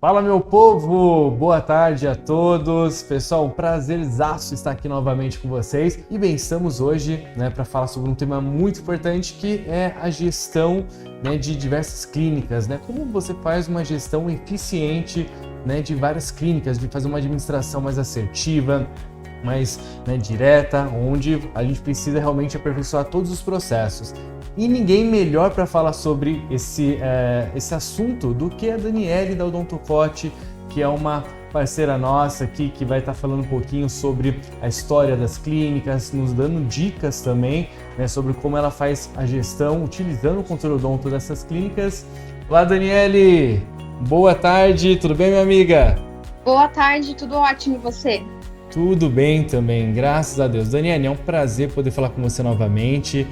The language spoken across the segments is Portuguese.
Fala, meu povo! Boa tarde a todos. Pessoal, um prazerzaço estar aqui novamente com vocês. E bem, estamos hoje, para falar sobre um tema muito importante, que é a gestão, de diversas clínicas, Como você faz uma gestão eficiente, de várias clínicas, de fazer uma administração mais assertiva, mais direta, onde a gente precisa realmente aperfeiçoar todos os processos. E ninguém melhor para falar sobre esse assunto do que a Daniele da Odontocote, que é uma parceira nossa aqui, que vai estar falando um pouquinho sobre a história das clínicas, nos dando dicas também, sobre como ela faz a gestão, utilizando o controle odonto dessas clínicas. Olá, Daniele! Boa tarde, tudo bem, minha amiga? Boa tarde, tudo ótimo, e você? Tudo bem também, graças a Deus. Daniele, é um prazer poder falar com você novamente.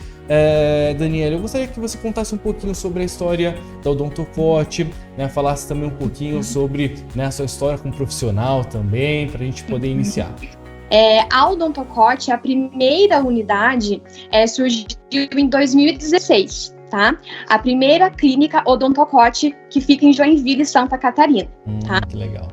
Daniele, eu gostaria que você contasse um pouquinho sobre a história da Odontocote, falasse também um pouquinho sobre a sua história como profissional também, para a gente poder iniciar. A Odontocote, a primeira unidade, surgiu em 2016. Tá? A primeira clínica Odontocote que fica em Joinville, Santa Catarina. Tá? Que legal.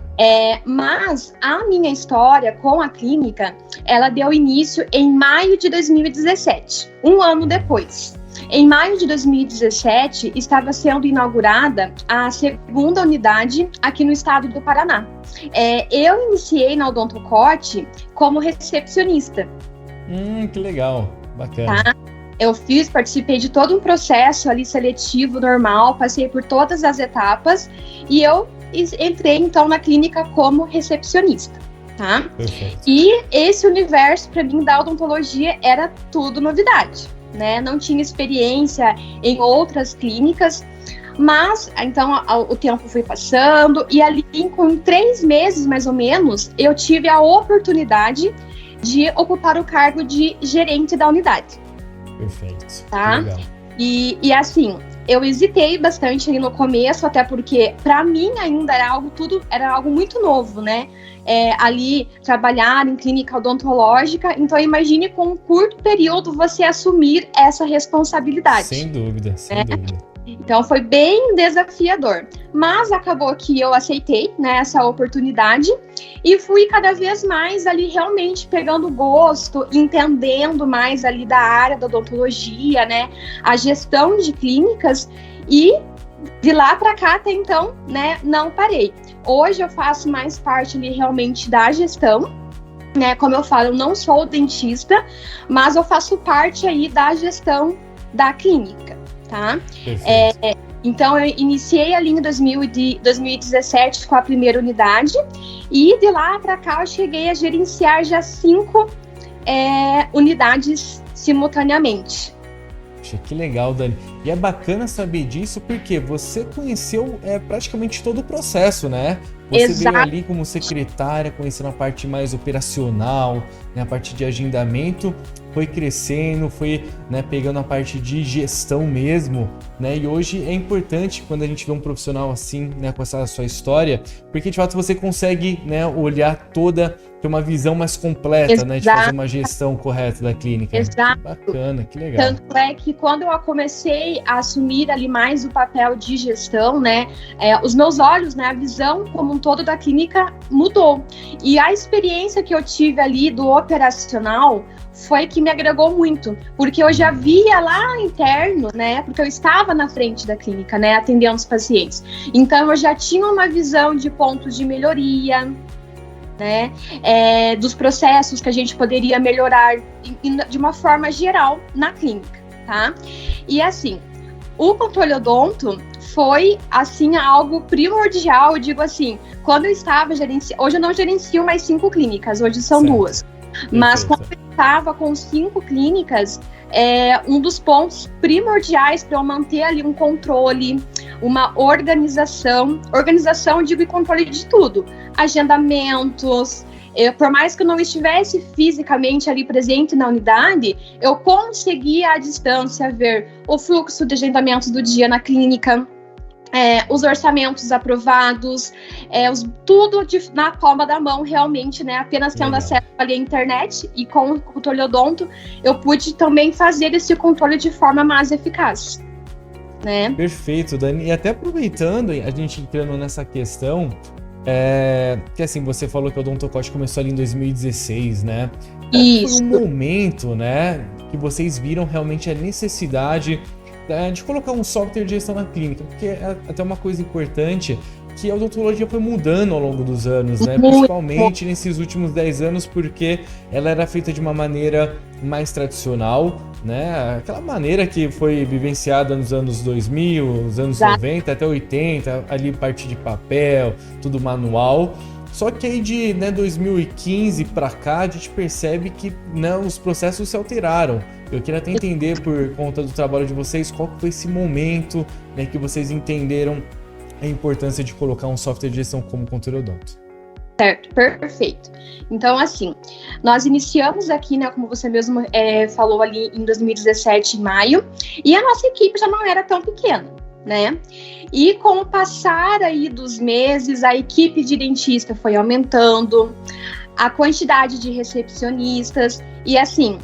Mas a minha história com a clínica, ela deu início em maio de 2017, um ano depois. Em maio de 2017, estava sendo inaugurada a segunda unidade aqui no estado do Paraná. Eu iniciei na Odontocote como recepcionista. Que legal, bacana. Tá? Eu participei de todo um processo ali seletivo normal, passei por todas as etapas e eu entrei então na clínica como recepcionista, tá? Perfeito. E esse universo para mim da odontologia era tudo novidade, Não tinha experiência em outras clínicas, mas então o tempo foi passando e ali com 3 meses mais ou menos eu tive a oportunidade de ocupar o cargo de gerente da unidade. Perfeito. Tá? Legal. E assim, eu hesitei bastante ali no começo, até porque para mim ainda era algo muito novo, ali trabalhar em clínica odontológica, então imagine com um curto período você assumir essa responsabilidade. Sem dúvida, sem dúvida. Então foi bem desafiador, mas acabou que eu aceitei, essa oportunidade e fui cada vez mais ali realmente pegando gosto, entendendo mais ali da área da odontologia, a gestão de clínicas e de lá para cá até então, não parei. Hoje eu faço mais parte ali realmente da gestão, como eu falo, eu não sou dentista, mas eu faço parte aí da gestão da clínica. Tá? Então eu iniciei ali em 2017 com a primeira unidade e de lá para cá eu cheguei a gerenciar já 5 unidades simultaneamente. Poxa, que legal, Dani. E é bacana saber disso porque você conheceu praticamente todo o processo, Você Exato. veio ali como secretária, conhecendo a parte mais operacional, a parte de agendamento, foi crescendo, foi pegando a parte de gestão mesmo, E hoje é importante quando a gente vê um profissional assim, com essa sua história, porque de fato você consegue, olhar ter uma visão mais completa, Exato. De fazer uma gestão correta da clínica. Exato. Que bacana, que legal. Tanto é que quando eu comecei a assumir ali mais o papel de gestão, os meus olhos, a visão como um todo da clínica mudou. E a experiência que eu tive ali do operacional foi que me agregou muito, porque eu já via lá interno, porque eu estava na frente da clínica, atendendo os pacientes. Então eu já tinha uma visão de pontos de melhoria, dos processos que a gente poderia melhorar de uma forma geral na clínica, tá? E assim, o controle odonto foi, assim, algo primordial, eu digo assim, quando eu estava gerenciando, hoje eu não gerencio mais 5 clínicas, hoje são certo. 2, mas quando eu estava com 5 clínicas, um dos pontos primordiais para eu manter ali um controle, uma organização, eu digo, e controle de tudo, agendamentos. Por mais que eu não estivesse fisicamente ali presente na unidade, eu conseguia à distância ver o fluxo de agendamentos do dia na clínica, os orçamentos aprovados, tudo na palma da mão realmente, apenas tendo acesso ali à internet e com o controle odonto, eu pude também fazer esse controle de forma mais eficaz. né? Perfeito, Dani. E até aproveitando, a gente entrando nessa questão, que assim, você falou que o Odontocote começou ali em 2016, né? Isso. Foi um momento, né, que vocês viram realmente a necessidade de colocar um software de gestão na clínica, porque é até uma coisa importante que a odontologia foi mudando ao longo dos anos, né? Principalmente nesses últimos 10 anos, porque ela era feita de uma maneira mais tradicional, né? Aquela maneira que foi vivenciada nos anos 2000, nos anos 90 até 80, ali parte de papel, tudo manual. Só que aí de 2015 para cá, a gente percebe que os processos se alteraram. Eu queria até entender, por conta do trabalho de vocês, qual foi esse momento, né, que vocês entenderam a importância de colocar um software de gestão como Controle Odonto. Certo, perfeito. Então, assim, nós iniciamos aqui, né, como você mesmo falou ali em 2017, em maio, e a nossa equipe já não era tão pequena, né? E com o passar aí dos meses, a equipe de dentista foi aumentando, a quantidade de recepcionistas, e assim,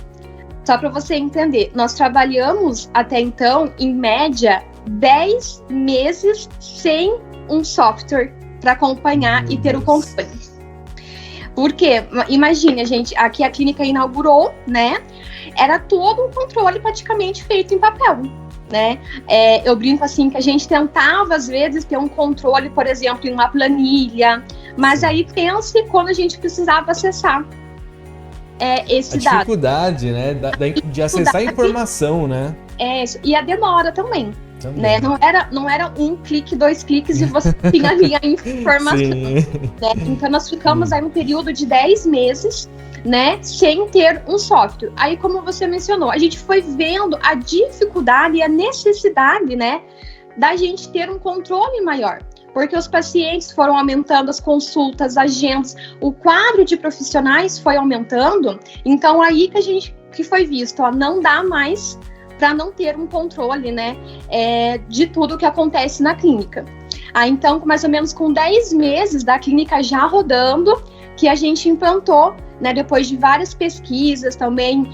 só para você entender, nós trabalhamos até então, em média, 10 meses sem um software para acompanhar e ter o controle. Porque, imagine, gente, aqui a clínica inaugurou, né? Era todo um controle praticamente feito em papel, né? Eu brinco assim que a gente tentava, às vezes, ter um controle, por exemplo, em uma planilha, mas aí pense quando a gente precisava acessar esse dado. A dificuldade, né? De acessar a informação, né? E a demora também. Né? Não era um clique, 2 cliques e você tinha ali a informação. Né? Então nós ficamos aí um período de 10 meses, né, sem ter um software. Aí, como você mencionou, a gente foi vendo a dificuldade e a necessidade, né, da gente ter um controle maior. Porque os pacientes foram aumentando, as consultas, agendas, o quadro de profissionais foi aumentando. Então aí que foi visto, não dá mais para não ter um controle, né, de tudo que acontece na clínica. Então, mais ou menos com 10 meses da clínica já rodando, que a gente implantou, né, depois de várias pesquisas, também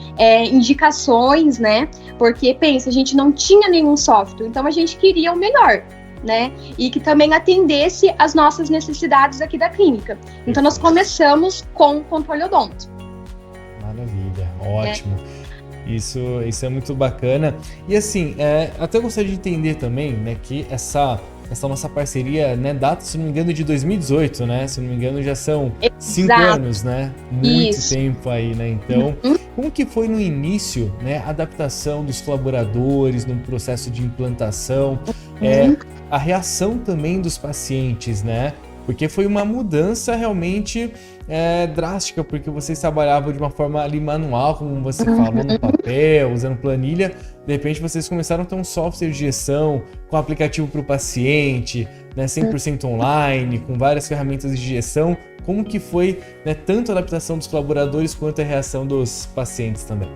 indicações, né, porque, pensa, a gente não tinha nenhum software, então a gente queria o melhor, né, e que também atendesse às nossas necessidades aqui da clínica. Então, nós começamos com o Controle Odonto. Maravilha, ótimo. Isso é muito bacana. E assim, até gostaria de entender também, né, que essa nossa parceria, né, data, se não me engano, de 2018, né? Se não me engano, já são 5 anos, né? Muito tempo aí, né? Então, como que foi no início, né, a adaptação dos colaboradores no processo de implantação, a reação também dos pacientes, né? Porque foi uma mudança realmente drástica, porque vocês trabalhavam de uma forma ali manual, como você falou, no papel, usando planilha. De repente vocês começaram a ter um software de gestão com aplicativo para o paciente, né, 100% online, com várias ferramentas de gestão. Como que foi, né, tanto a adaptação dos colaboradores quanto a reação dos pacientes também?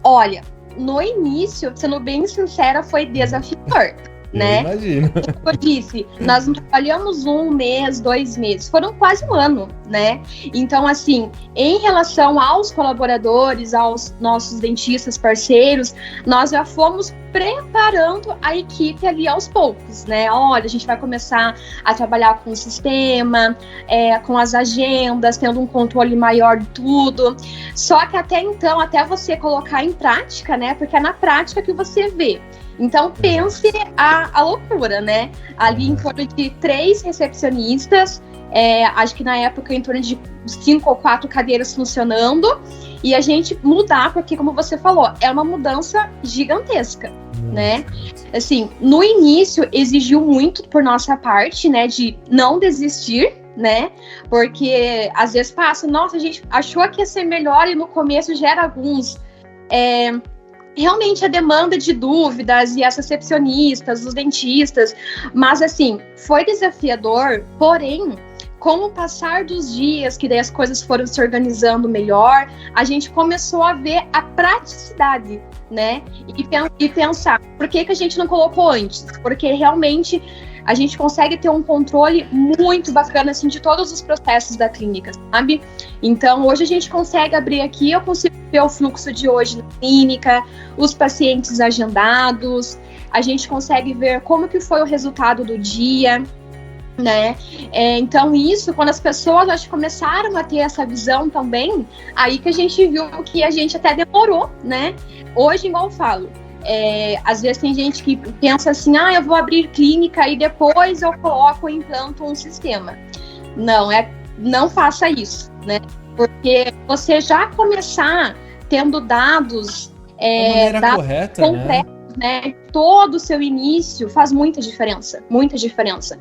Olha, no início, sendo bem sincera, foi desafiador. Né? Imagino. Como eu disse, nós não trabalhamos 1 mês, 2 meses, foram quase 1 ano, né? Então, assim, em relação aos colaboradores, aos nossos dentistas parceiros, nós já fomos preparando a equipe ali aos poucos, né? Olha, a gente vai começar a trabalhar com o sistema, com as agendas, tendo um controle maior de tudo. Só que até então, até você colocar em prática, né? Porque é na prática que você vê. Então, pense a loucura, né? Ali em torno de 3 recepcionistas, acho que na época em torno de 5 ou 4 cadeiras funcionando, e a gente mudar, porque como você falou, é uma mudança gigantesca, né? Assim, no início exigiu muito por nossa parte, né, de não desistir, né? Porque às vezes passa, nossa, a gente achou que ia ser melhor e no começo gera alguns... realmente a demanda de dúvidas e as recepcionistas, os dentistas, mas assim, foi desafiador, porém, com o passar dos dias, que daí as coisas foram se organizando melhor, a gente começou a ver a praticidade, né, e pensar, por que a gente não colocou antes? Porque realmente a gente consegue ter um controle muito bacana, assim, de todos os processos da clínica, sabe? Então, hoje a gente consegue abrir aqui, eu consigo ver o fluxo de hoje na clínica, os pacientes agendados, a gente consegue ver como que foi o resultado do dia, né? Então isso, quando as pessoas acho, começaram a ter essa visão também, aí que a gente viu que a gente até demorou, né? Hoje, igual eu falo, às vezes tem gente que pensa assim, eu vou abrir clínica e depois eu coloco e implanto um sistema. Não faça isso, né? Porque você já começar tendo dados dados correta, concretos, né? Todo o seu início faz muita diferença, muita diferença.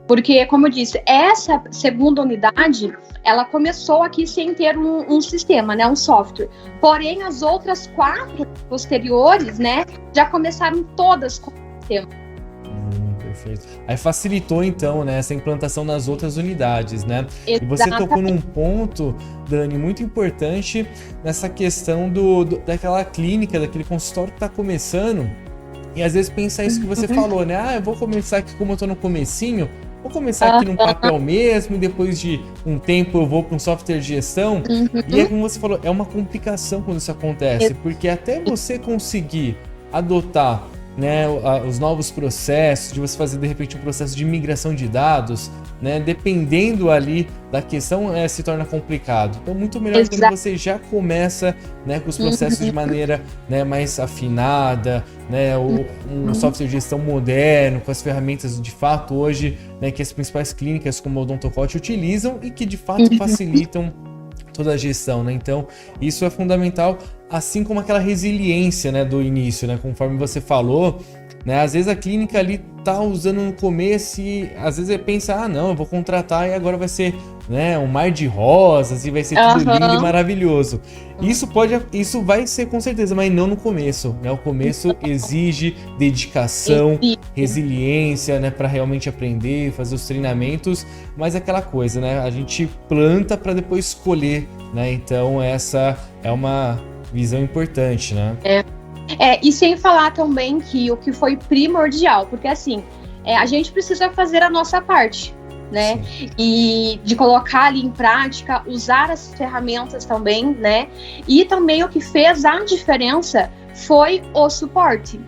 Porque, como eu disse, essa segunda unidade, ela começou aqui sem ter um sistema, né, um software. Porém, as outras 4 posteriores, né, já começaram todas com o sistema. Perfeito. Aí facilitou, então, né, essa implantação nas outras unidades, né? Exatamente. E você tocou num ponto, Dani, muito importante nessa questão daquela clínica, daquele consultório que está começando. E às vezes pensa isso que você falou, né? Eu vou começar aqui como eu tô no comecinho, vou começar aqui no papel mesmo e depois de um tempo eu vou para um software de gestão. E é como você falou, é uma complicação quando isso acontece, porque até você conseguir adotar, né, os novos processos, de você fazer de repente um processo de migração de dados, né, dependendo ali da questão, se torna complicado. Então, muito melhor quando você já começa, né, com os processos de maneira, né, mais afinada, né, um software de gestão moderno, com as ferramentas de fato hoje, né, que as principais clínicas como a Odontocote utilizam e que de fato facilitam toda a gestão, né? Então, isso é fundamental, assim como aquela resiliência, né, do início, né? Conforme você falou, né? Às vezes a clínica ali tá usando no começo e às vezes pensa, não, eu vou contratar e agora vai ser, né, um mar de rosas e vai ser tudo lindo e maravilhoso. Isso vai ser com certeza, mas não no começo, né? O começo exige dedicação, resiliência, né, para realmente aprender, fazer os treinamentos, mas é aquela coisa, né? A gente planta para depois colher, né? Então essa é uma visão importante, né? E sem falar também que o que foi primordial, porque assim, a gente precisa fazer a nossa parte, né? Sim. E de colocar ali em prática, usar as ferramentas também, né? E também o que fez a diferença foi o suporte,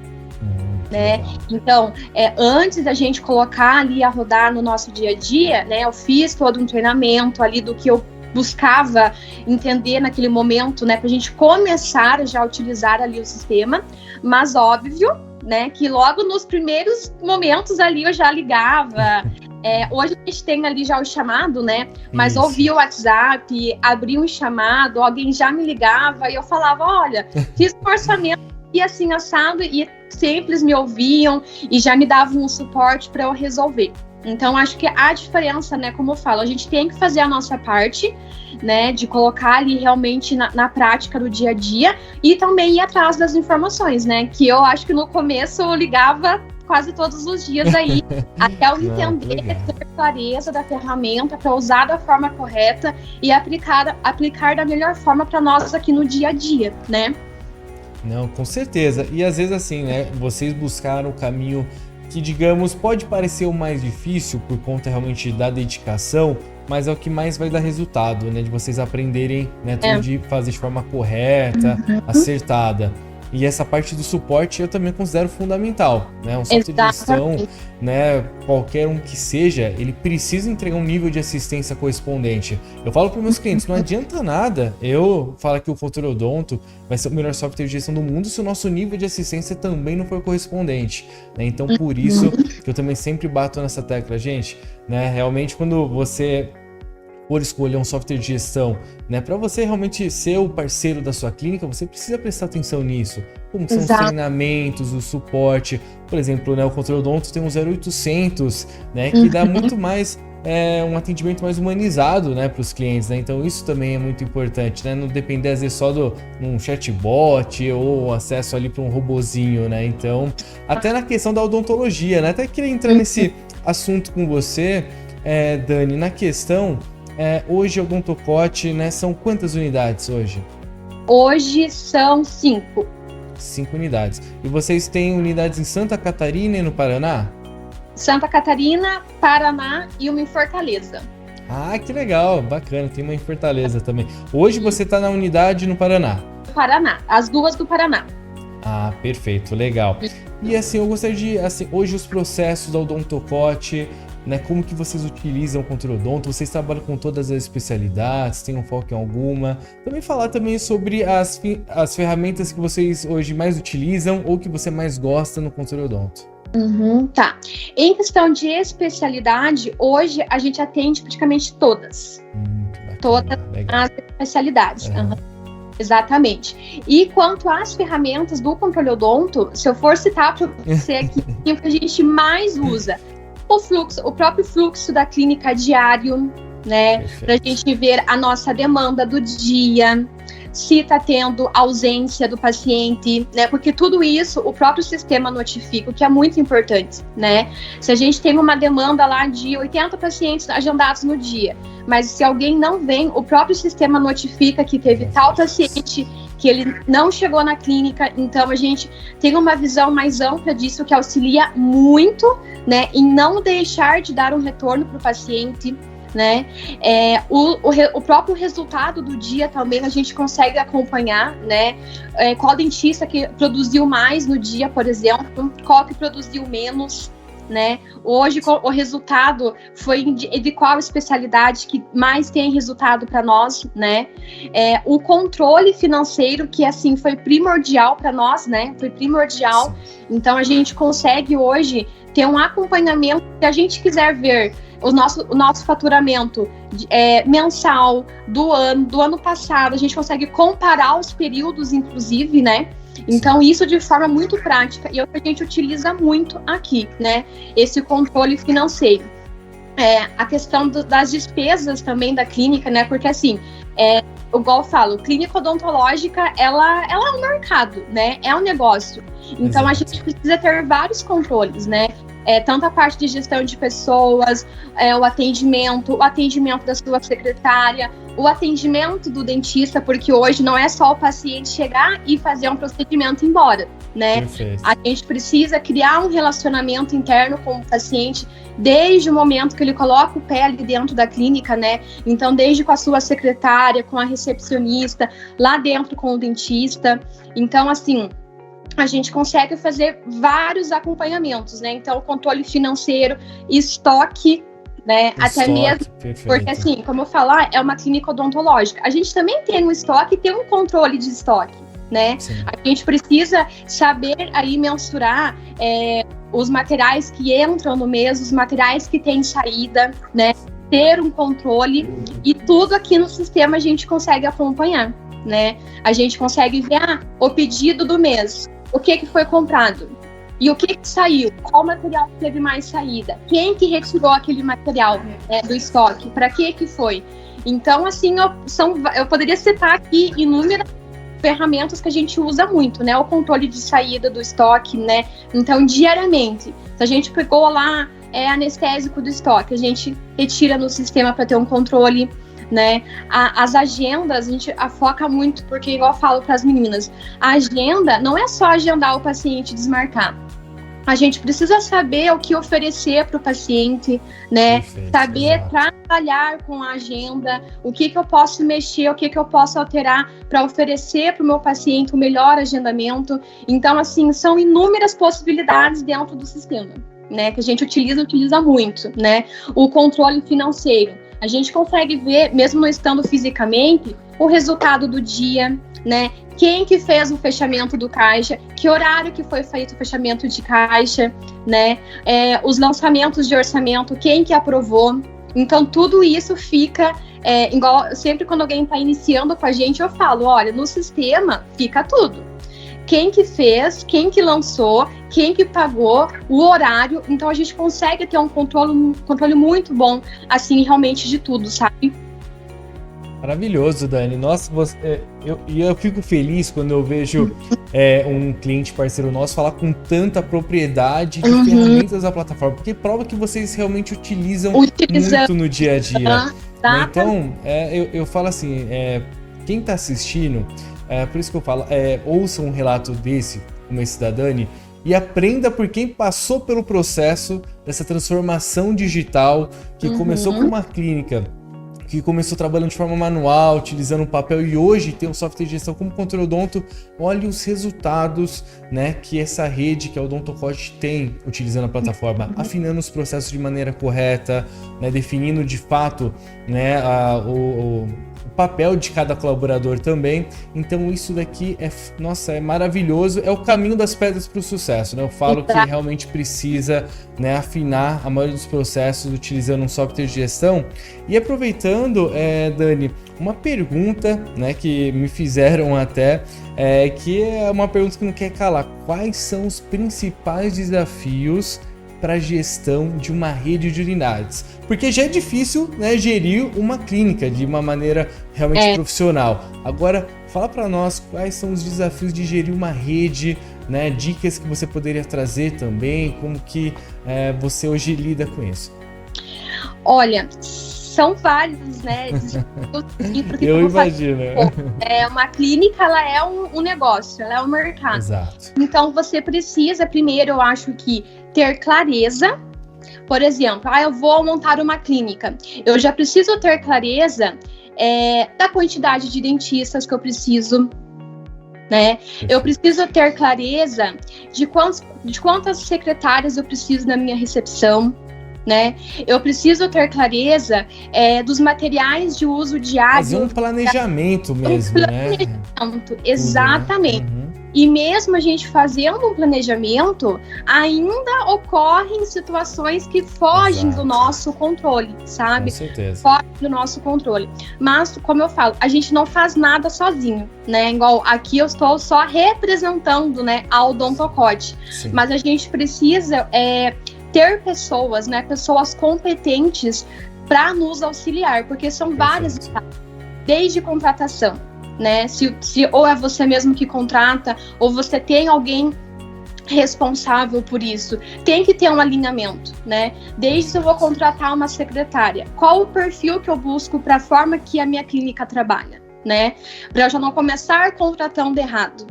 né? Então, antes da gente colocar ali a rodar no nosso dia a dia, né? Eu fiz todo um treinamento ali do que eu buscava entender naquele momento, né, para a gente começar já a utilizar ali o sistema, mas óbvio, né, que logo nos primeiros momentos ali eu já ligava. Hoje a gente tem ali já o chamado, né, mas ouvia o WhatsApp, abria um chamado, alguém já me ligava e eu falava, olha, fiz um orçamento e assim assado, e sempre eles me ouviam e já me davam um suporte para eu resolver. Então, acho que a diferença, né, como eu falo, a gente tem que fazer a nossa parte, né, de colocar ali realmente na prática do dia a dia e também ir atrás das informações, né, que eu acho que no começo eu ligava quase todos os dias aí, até eu entender, ter clareza da ferramenta para usar da forma correta e aplicar da melhor forma para nós aqui no dia a dia, né. Não, com certeza. E às vezes assim, né, vocês buscaram o caminho que, digamos, pode parecer o mais difícil por conta realmente da dedicação, mas é o que mais vai dar resultado, né? De vocês aprenderem, né, tudo de fazer de forma correta, acertada. E essa parte do suporte eu também considero fundamental, né? Um software de gestão, né, qualquer um que seja, ele precisa entregar um nível de assistência correspondente. Eu falo para meus clientes, não adianta nada eu falar que o Futuro Odonto vai ser o melhor software de gestão do mundo se o nosso nível de assistência também não for correspondente, né? Então, por isso que eu também sempre bato nessa tecla, gente, né? Realmente, quando você por escolher um software de gestão, né, para você realmente ser o parceiro da sua clínica, você precisa prestar atenção nisso. Como são os treinamentos, o suporte. Por exemplo, né, o Controle Odonto tem um 0800, né, que dá muito mais um atendimento mais humanizado, né, para os clientes, né? Então isso também é muito importante, né? Não depender às vezes só de um chatbot ou acesso ali para um robozinho, né? Então, até na questão da odontologia, né? Até queria entrar nesse assunto com você, Dani, na questão. Hoje a Odontocote, né, são quantas unidades hoje? Hoje são 5. 5 unidades. E vocês têm unidades em Santa Catarina e no Paraná? Santa Catarina, Paraná e uma em Fortaleza. Ah, que legal, bacana, tem uma em Fortaleza também. Hoje você está na unidade no Paraná? Paraná, as 2 do Paraná. Ah, perfeito, legal. E assim, eu gostaria de, assim, hoje os processos da Odontocote, né, como que vocês utilizam o controle odonto? Vocês trabalham com todas as especialidades, tem um foco em alguma? Também falar também sobre as ferramentas que vocês hoje mais utilizam ou que você mais gosta no controle odonto. Tá. Em questão de especialidade, hoje a gente atende praticamente todas. Bacana, todas legal. as especialidades. Uhum. Exatamente. E quanto às ferramentas do controle odonto, se eu for citar para você aqui, o que a gente mais usa, o próprio fluxo da clínica diário, né? Para a gente ver a nossa demanda do dia, se está tendo ausência do paciente, né? Porque tudo isso o próprio sistema notifica, o que é muito importante, né? Se a gente tem uma demanda lá de 80 pacientes agendados no dia, mas se alguém não vem, o próprio sistema notifica que teve tal paciente, que ele não chegou na clínica. Então a gente tem uma visão mais ampla disso, que auxilia muito, né, em não deixar de dar um retorno para o paciente, né? O próprio resultado do dia também a gente consegue acompanhar, né? Qual dentista que produziu mais no dia, por exemplo, qual que produziu menos, né? Hoje o resultado foi de qual especialidade que mais tem resultado para nós, né? O controle financeiro, que assim foi primordial para nós, né? Foi primordial. Então a gente consegue hoje ter um acompanhamento. Se a gente quiser ver o nosso faturamento mensal do ano passado, a gente consegue comparar os períodos, inclusive, né? Então, isso de forma muito prática, e é o que a gente utiliza muito aqui, né? Esse controle financeiro. A questão das despesas também da clínica, né? Porque, assim, igual eu falo, clínica odontológica, ela é um mercado, né? É um negócio. Então, a gente precisa ter vários controles, né? Tanto a parte de gestão de pessoas, o atendimento da sua secretária, o atendimento do dentista, porque hoje não é só o paciente chegar e fazer um procedimento e ir embora, né? Perfeito. A gente precisa criar um relacionamento interno com o paciente desde o momento que ele coloca o pé ali dentro da clínica, né? Então, desde com a sua secretária, com a recepcionista, lá dentro com o dentista. Então, assim, a gente consegue fazer vários acompanhamentos, né? Então, controle financeiro, estoque, né? Até mesmo, perfeito. Porque assim, como eu falar, é uma clínica odontológica. A gente também tem um estoque e tem um controle de estoque, né? Sim. A gente precisa saber aí mensurar os materiais que entram no mês, os materiais que têm saída, né? Ter um controle e tudo aqui no sistema a gente consegue acompanhar, né? A gente consegue ver o pedido do mês, o que foi comprado e o que saiu, qual material teve mais saída, quem que retirou aquele material do estoque, para que foi. Então, assim, eu poderia citar aqui inúmeras ferramentas que a gente usa muito, né? O controle de saída do estoque, né? Então, diariamente, se a gente pegou lá anestésico do estoque, a gente retira no sistema para ter um controle, né? As agendas, a gente foca muito, porque igual eu falo para as meninas, a agenda não é só agendar o paciente e desmarcar. A gente precisa saber o que oferecer para o paciente, né? Perfeito, saber exato. Trabalhar com a agenda, o que eu posso mexer, o que eu posso alterar para oferecer para o meu paciente o melhor agendamento. Então, assim, são inúmeras possibilidades dentro do sistema, né? Que a gente utiliza muito, né? O controle financeiro. A gente consegue ver, mesmo não estando fisicamente, o resultado do dia, né? Quem que fez o fechamento do caixa, que horário que foi feito o fechamento de caixa, né? Os lançamentos de orçamento, quem que aprovou. Então, tudo isso fica, igual sempre quando alguém está iniciando com a gente, eu falo, olha, no sistema fica tudo. Quem que fez, quem que lançou, quem que pagou, o horário. Então, a gente consegue ter um controle muito bom, assim, realmente de tudo, sabe? Maravilhoso, Dani. Nossa, eu fico feliz quando eu vejo um cliente parceiro nosso falar com tanta propriedade de ferramentas da plataforma, porque prova que vocês realmente utilizam muito no dia a dia. Então, eu falo assim, quem está assistindo, por isso que eu falo, ouça um relato desse, como esse da Dani, e aprenda por quem passou pelo processo dessa transformação digital, que começou com uma clínica que começou trabalhando de forma manual, utilizando um papel, e hoje tem um software de gestão como Controle Odonto. Olha os resultados, né, que essa rede, que é o Odontocode, tem utilizando a plataforma, afinando os processos de maneira correta, né, definindo de fato, né, o papel de cada colaborador também. Então isso daqui é maravilhoso, é o caminho das pedras para o sucesso, né? Eu falo que realmente precisa, né, afinar a maioria dos processos utilizando um software de gestão. E aproveitando, Dani, uma pergunta, né, que me fizeram até, que é uma pergunta que não quer calar: quais são os principais desafios para a gestão de uma rede de unidades? Porque já é difícil, né, gerir uma clínica de uma maneira realmente profissional. Agora, fala para nós quais são os desafios de gerir uma rede, né, dicas que você poderia trazer também, como que você hoje lida com isso. Olha, são vários, né, desafios, porque eu imagino. Uma clínica, ela é um negócio, ela é um mercado. Exato. Então, você precisa, primeiro, eu acho que ter clareza. Por exemplo, eu vou montar uma clínica. Eu já preciso ter clareza da quantidade de dentistas que eu preciso, né? Eu preciso ter clareza de quantas secretárias eu preciso na minha recepção, né? Eu preciso ter clareza dos materiais de uso diário. Fazer um planejamento mesmo, né? Exatamente. Uhum. E mesmo a gente fazendo um planejamento, ainda ocorrem situações que fogem do nosso controle, sabe? Com certeza. Fogem do nosso controle. Mas, como eu falo, a gente não faz nada sozinho, né? Igual aqui eu estou só representando, né, a Odontocode. Sim. Mas a gente precisa ter pessoas, né, pessoas competentes para nos auxiliar, porque são várias etapas, desde contratação, né? Se ou é você mesmo que contrata, ou você tem alguém responsável por isso, tem que ter um alinhamento, né? Desde se eu vou contratar uma secretária, qual o perfil que eu busco para a forma que a minha clínica trabalha, né? Para eu já não começar contratando errado,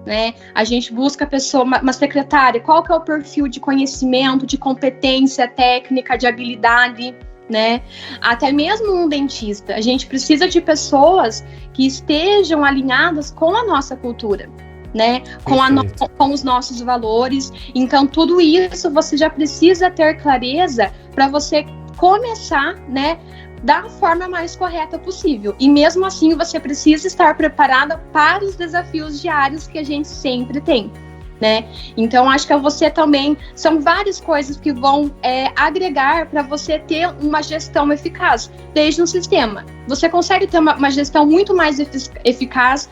né? A gente busca a pessoa, uma secretária, qual que é o perfil de conhecimento, de competência técnica, de habilidade, né? Até mesmo um dentista, a gente precisa de pessoas que estejam alinhadas com a nossa cultura, né? Com os nossos valores. Então, tudo isso você já precisa ter clareza para você começar, né, da forma mais correta possível. E mesmo assim, você precisa estar preparada para os desafios diários que a gente sempre tem, né? Então, acho que você também, são várias coisas que vão agregar para você ter uma gestão eficaz, desde um sistema. Você consegue ter uma gestão muito mais eficaz,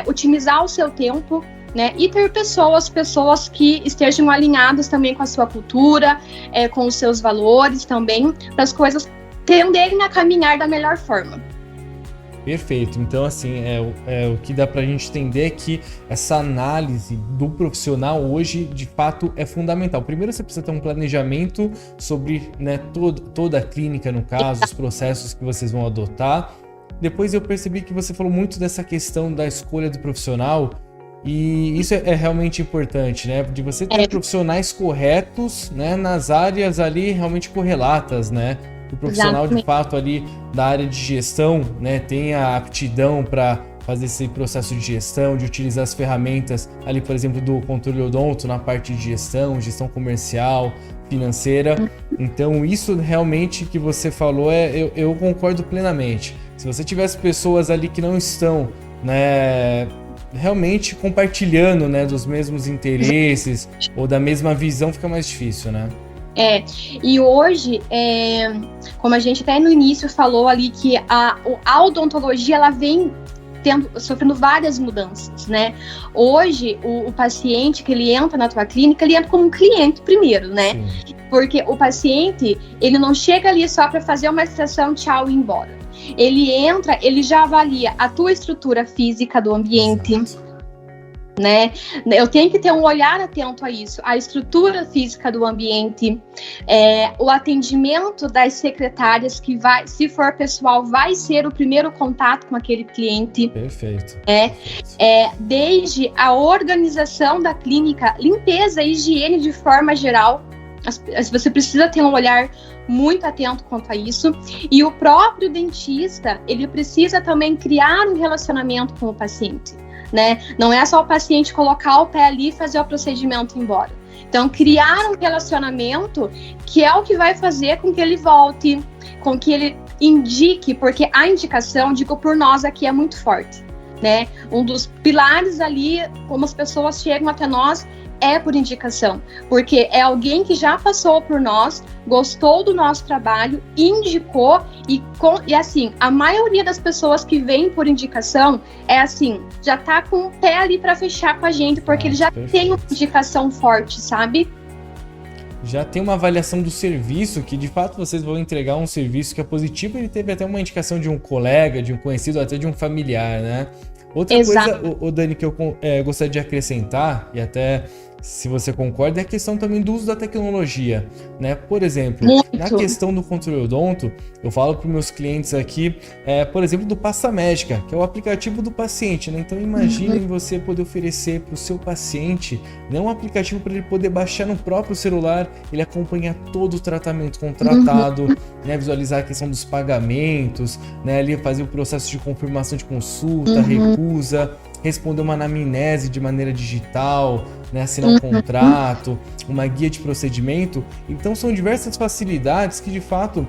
otimizar o seu tempo, né? E ter pessoas que estejam alinhadas também com a sua cultura, com os seus valores também, para as coisas tenderem a caminhar da melhor forma. Perfeito. Então, assim, o que dá pra gente entender é que essa análise do profissional hoje, de fato, é fundamental. Primeiro, você precisa ter um planejamento sobre, né, toda a clínica, no caso, os processos que vocês vão adotar. Depois eu percebi que você falou muito dessa questão da escolha do profissional, e isso é realmente importante, né? De você ter profissionais corretos, né, nas áreas ali realmente correlatas, né? O profissional, de fato, ali da área de gestão, né, tem a aptidão para fazer esse processo de gestão, de utilizar as ferramentas ali, por exemplo, do Controle Odonto na parte de gestão comercial, financeira. Então, isso realmente que você falou, eu concordo plenamente. Se você tivesse pessoas ali que não estão, né, realmente compartilhando, né, dos mesmos interesses ou da mesma visão, fica mais difícil, né? E hoje, como a gente até no início falou ali, que a odontologia, ela vem sofrendo várias mudanças, né? Hoje, o paciente que ele entra na tua clínica, ele entra como um cliente primeiro, né? Sim. Porque o paciente, ele não chega ali só para fazer uma extração, tchau e ir embora. Ele entra, ele já avalia a tua estrutura física do ambiente, né? Eu tenho que ter um olhar atento a isso, a estrutura física do ambiente, o atendimento das secretárias, que vai, se for pessoal, vai ser o primeiro contato com aquele cliente. Perfeito. Desde a organização da clínica, limpeza, higiene de forma geral, você precisa ter um olhar muito atento quanto a isso. E o próprio dentista, ele precisa também criar um relacionamento com o paciente, né? Não é só o paciente colocar o pé ali e fazer o procedimento e ir embora. Então, criar um relacionamento que é o que vai fazer com que ele volte, com que ele indique, porque a indicação, digo por nós aqui, é muito forte, né? Um dos pilares ali, como as pessoas chegam até nós, é por indicação, porque é alguém que já passou por nós, gostou do nosso trabalho, indicou, e assim, a maioria das pessoas que vêm por indicação é assim, já tá com o pé ali para fechar com a gente, porque ele já tem uma indicação forte, sabe? Já tem uma avaliação do serviço, que de fato vocês vão entregar um serviço que é positivo, ele teve até uma indicação de um colega, de um conhecido, até de um familiar, né? Outra coisa, Dani, que eu gostaria de acrescentar, e até se você concorda, é a questão também do uso da tecnologia, né? Por exemplo, na questão do controle odonto, eu falo para os meus clientes aqui, por exemplo, do Passa Médica, que é o aplicativo do paciente, né? Então imagine você poder oferecer para o seu paciente, né, um aplicativo para ele poder baixar no próprio celular, ele acompanhar todo o tratamento contratado, né, visualizar a questão dos pagamentos, né, ali fazer o processo de confirmação de consulta, recusa, responder uma anamnese de maneira digital, né, assinar um contrato, uma guia de procedimento. Então são diversas facilidades que de fato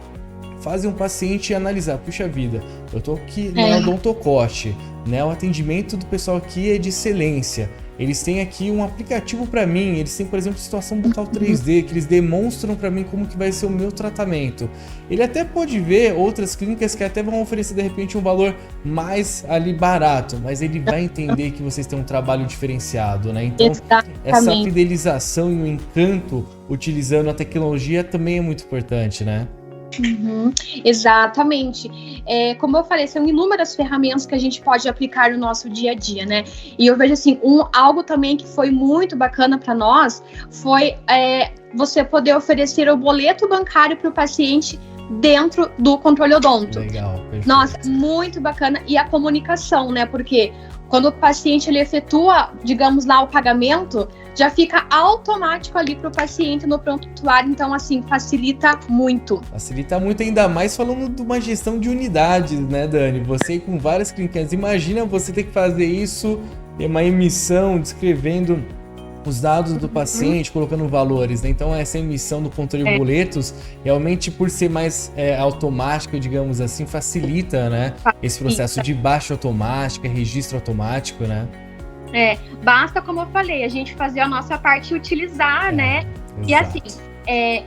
fazem um paciente analisar, puxa vida, eu tô aqui no odontocote, né, o atendimento do pessoal aqui é de excelência. Eles têm aqui um aplicativo para mim, eles têm, por exemplo, situação bucal 3D, que eles demonstram para mim como que vai ser o meu tratamento. Ele até pode ver outras clínicas que até vão oferecer, de repente, um valor mais ali barato, mas ele vai entender que vocês têm um trabalho diferenciado, né? Então, essa fidelização e o encanto utilizando a tecnologia também é muito importante, né? Exatamente. Como eu falei, são inúmeras ferramentas que a gente pode aplicar no nosso dia a dia, né? E eu vejo assim, algo também que foi muito bacana para nós foi você poder oferecer o boleto bancário para o paciente dentro do controle odonto. Legal, perfeito. Nossa, muito bacana. E a comunicação, né? Porque quando o paciente ele efetua, digamos lá, o pagamento, já fica automático ali para o paciente no prontuário. Então, assim, facilita muito. Facilita muito, ainda mais falando de uma gestão de unidades, né, Dani? Você com várias clínicas, imagina você ter que fazer isso, uma emissão descrevendo os dados do paciente, colocando valores, né? Então essa emissão do controle de boletos, realmente por ser mais automático, digamos assim, facilita, né? Esse processo de baixa automática, registro automático, né? Basta, como eu falei, a gente fazer a nossa parte e utilizar, né? Exato. E assim,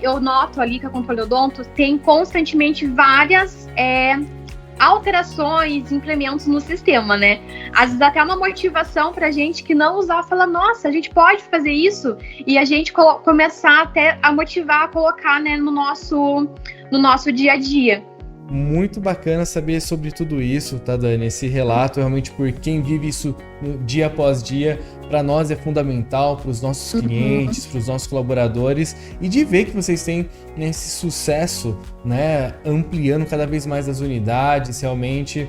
eu noto ali que a Controle Odonto tem constantemente várias alterações, implementos no sistema, né? Às vezes até uma motivação pra gente que não usar, fala, nossa, a gente pode fazer isso, e a gente começar até a motivar, a colocar, né, no nosso dia a dia. Muito bacana saber sobre tudo isso, tá, Dani? Esse relato, realmente, por quem vive isso dia após dia, para nós é fundamental, para os nossos clientes, para os nossos colaboradores, e de ver que vocês têm, né, esse sucesso, né, ampliando cada vez mais as unidades, realmente,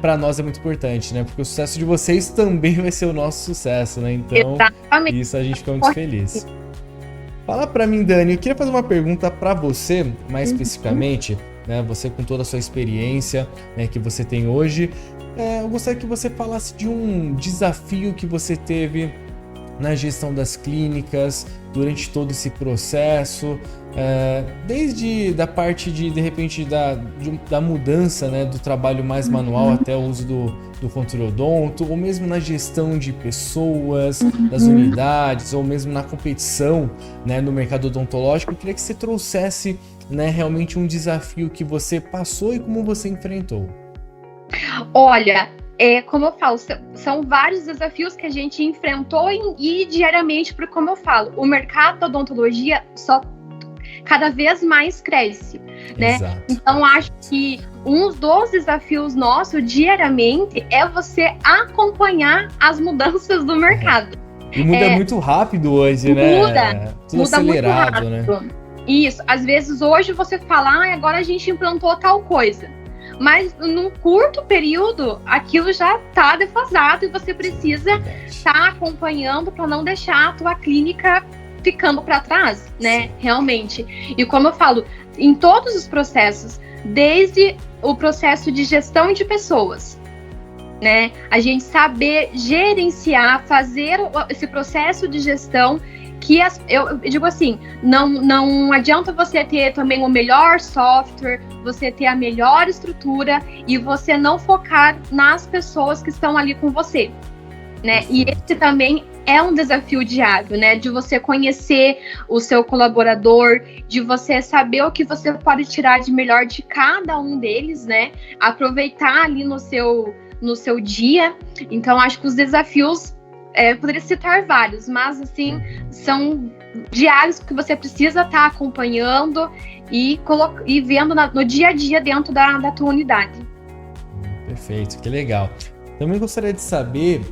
para nós é muito importante, né? Porque o sucesso de vocês também vai ser o nosso sucesso, né? Então, exatamente. Isso a gente fica muito feliz. Fala para mim, Dani, eu queria fazer uma pergunta para você, mais especificamente, né, você com toda a sua experiência, né, que você tem hoje, eu gostaria que você falasse de um desafio que você teve na gestão das clínicas durante todo esse processo, desde da parte de repente da mudança, né, do trabalho mais manual até o uso do controle odonto, ou mesmo na gestão de pessoas, das unidades, ou mesmo na competição, né, no mercado odontológico. Eu queria que você trouxesse, né, realmente um desafio que você passou e como você enfrentou. Olha, como eu falo, são vários desafios que a gente enfrentou e diariamente, porque como eu falo, o mercado da odontologia cada vez mais cresce, né? Exato. Então, acho que um dos desafios nossos diariamente é você acompanhar as mudanças do mercado. E muda muito rápido hoje, né? Tudo Muda acelerado, muito rápido, né? Isso. Às vezes, hoje você fala, agora a gente implantou tal coisa. Mas num curto período, aquilo já está defasado e você precisa estar acompanhando para não deixar a tua clínica ficando para trás, né? Sim. Realmente. E como eu falo, em todos os processos, desde o processo de gestão de pessoas, né? A gente saber gerenciar, fazer esse processo de gestão que eu digo assim, não adianta você ter também o melhor software, você ter a melhor estrutura e você não focar nas pessoas que estão ali com você, né? E esse também é um desafio diário, né? De você conhecer o seu colaborador, de você saber o que você pode tirar de melhor de cada um deles, né? Aproveitar ali no seu dia. Então, acho que os desafios poderia citar vários, mas assim, são diários que você precisa estar acompanhando e vendo no dia a dia dentro da tua unidade. Perfeito, que legal. Também gostaria de saber,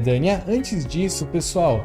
Dani, antes disso, pessoal,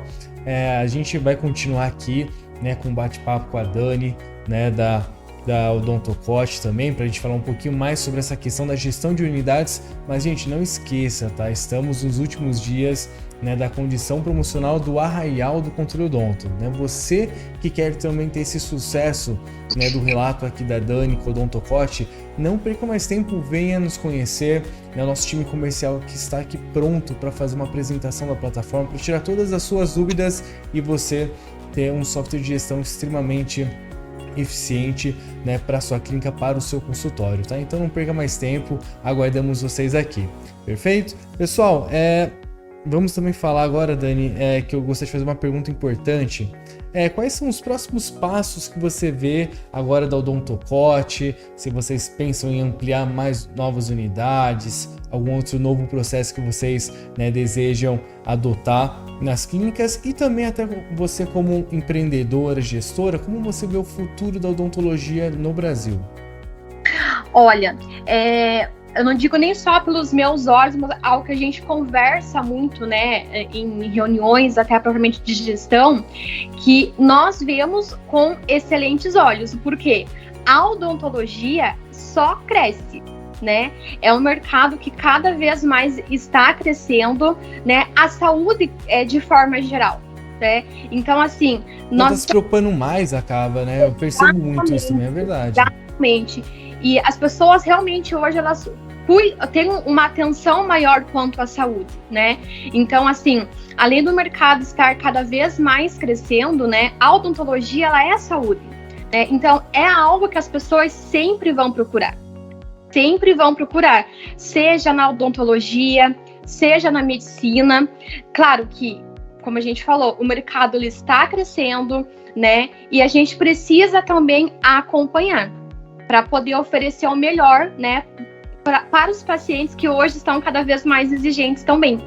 a gente vai continuar aqui, né, com um bate-papo com a Dani, né, da Odontocote também, para a gente falar um pouquinho mais sobre essa questão da gestão de unidades, mas, gente, não esqueça, tá? Estamos nos últimos dias, né, da condição promocional do Arraial do Controle Odonto, né? Você que quer também ter esse sucesso, né, do relato aqui da Dani com o Odontocote, não perca mais tempo, venha nos conhecer, né? Nosso time comercial que está aqui pronto para fazer uma apresentação da plataforma, para tirar todas as suas dúvidas e você ter um software de gestão extremamente eficiente, né, para sua clínica, para o seu consultório, tá? Então não perca mais tempo, aguardamos vocês aqui. Perfeito? Pessoal, vamos também falar agora, Dani, que eu gostaria de fazer uma pergunta importante. Quais são os próximos passos que você vê agora da Odontocote? Se vocês pensam em ampliar mais novas unidades, algum outro novo processo que vocês, né, desejam adotar nas clínicas, e também até você como empreendedora, gestora, como você vê o futuro da odontologia no Brasil? Olha, eu não digo nem só pelos meus olhos, mas algo que a gente conversa muito, né, em reuniões, até propriamente de gestão, que nós vemos com excelentes olhos, porque a odontologia só cresce, né? É um mercado que cada vez mais está crescendo, né? A saúde de forma geral, né? Então, assim, nós tá se preocupando mais, acaba, né? Eu percebo muito isso também, é verdade. Exatamente. E as pessoas realmente hoje, elas tem uma atenção maior quanto à saúde, né? Então, assim, além do mercado estar cada vez mais crescendo, né, a odontologia, ela é saúde, né? Então, é algo que as pessoas sempre vão procurar, seja na odontologia, seja na medicina. Claro que, como a gente falou, o mercado ele está crescendo, né? E a gente precisa também acompanhar para poder oferecer o melhor, né, para os pacientes que hoje estão cada vez mais exigentes também.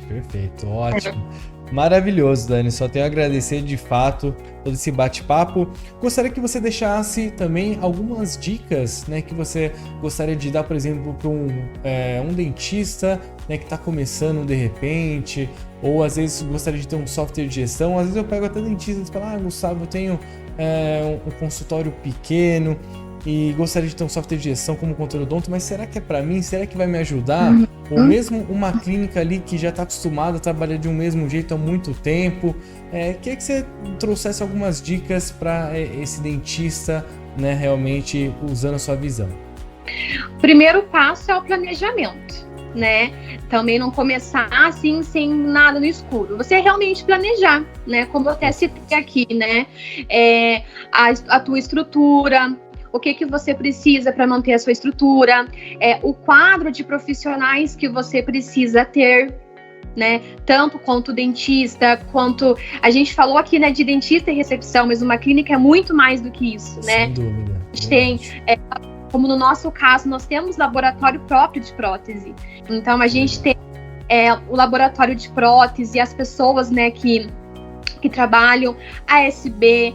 Perfeito, ótimo. Maravilhoso, Dani. Só tenho a agradecer de fato todo esse bate-papo. Gostaria que você deixasse também algumas dicas, né, que você gostaria de dar, por exemplo, para um dentista, né, que está começando de repente, ou às vezes gostaria de ter um software de gestão. Às vezes eu pego até dentistas e falo, Gustavo, eu tenho um consultório pequeno e gostaria de ter um software de gestão como Controle Odonto, mas será que é para mim? Será que vai me ajudar? Ou mesmo uma clínica ali que já está acostumada a trabalhar de um mesmo jeito há muito tempo. Queria que você trouxesse algumas dicas para esse dentista, né, realmente usando a sua visão. O primeiro passo é o planejamento, né? Também não começar assim, sem nada no escuro. Você realmente planejar, né? Como eu até citei aqui, né? A tua estrutura, o que você precisa para manter a sua estrutura, o quadro de profissionais que você precisa ter, né? Tanto quanto dentista, quanto... A gente falou aqui, né, de dentista e recepção, mas uma clínica é muito mais do que isso, né? Sem dúvida. A gente tem, como no nosso caso, nós temos laboratório próprio de prótese. Então, a gente tem o laboratório de prótese, as pessoas, né, que que trabalham, a SB,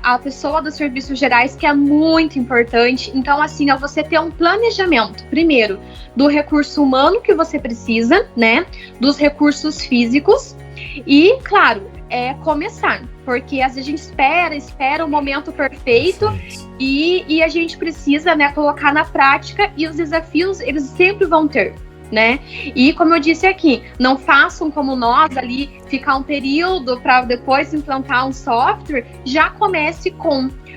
a pessoa dos serviços gerais, que é muito importante. Então, assim, você ter um planejamento, primeiro, do recurso humano que você precisa, né, dos recursos físicos e, claro, começar, porque às vezes a gente espera o momento perfeito e a gente precisa, né, colocar na prática, e os desafios, eles sempre vão ter, né? E como eu disse aqui, não façam como nós ali, ficar um período para depois implantar um software, já comece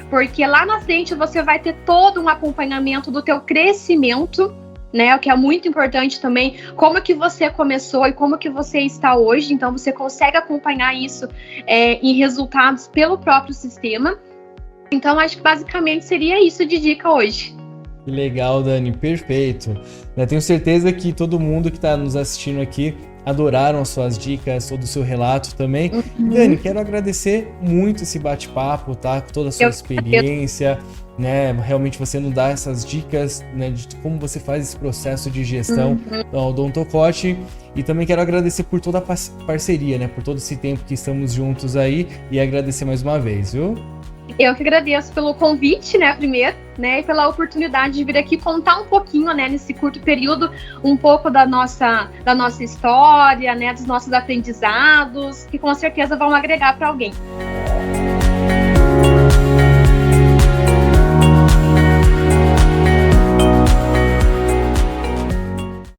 porque lá na frente você vai ter todo um acompanhamento do teu crescimento, né, o que é muito importante também, como que você começou e como que você está hoje. Então você consegue acompanhar isso em resultados pelo próprio sistema. Então acho que basicamente seria isso de dica hoje. Que legal, Dani, perfeito. Tenho certeza que todo mundo que está nos assistindo aqui adoraram as suas dicas, todo o seu relato também. Dani, quero agradecer muito esse bate-papo, tá? Toda a sua experiência, né? Realmente você nos dá essas dicas, né, de como você faz esse processo de gestão da Odontocote. E também quero agradecer por toda a parceria, né? Por todo esse tempo que estamos juntos aí, e agradecer mais uma vez, viu? Eu que agradeço pelo convite, né, primeiro, né, e pela oportunidade de vir aqui contar um pouquinho, né, nesse curto período, um pouco da nossa história, né, dos nossos aprendizados, que com certeza vão agregar para alguém.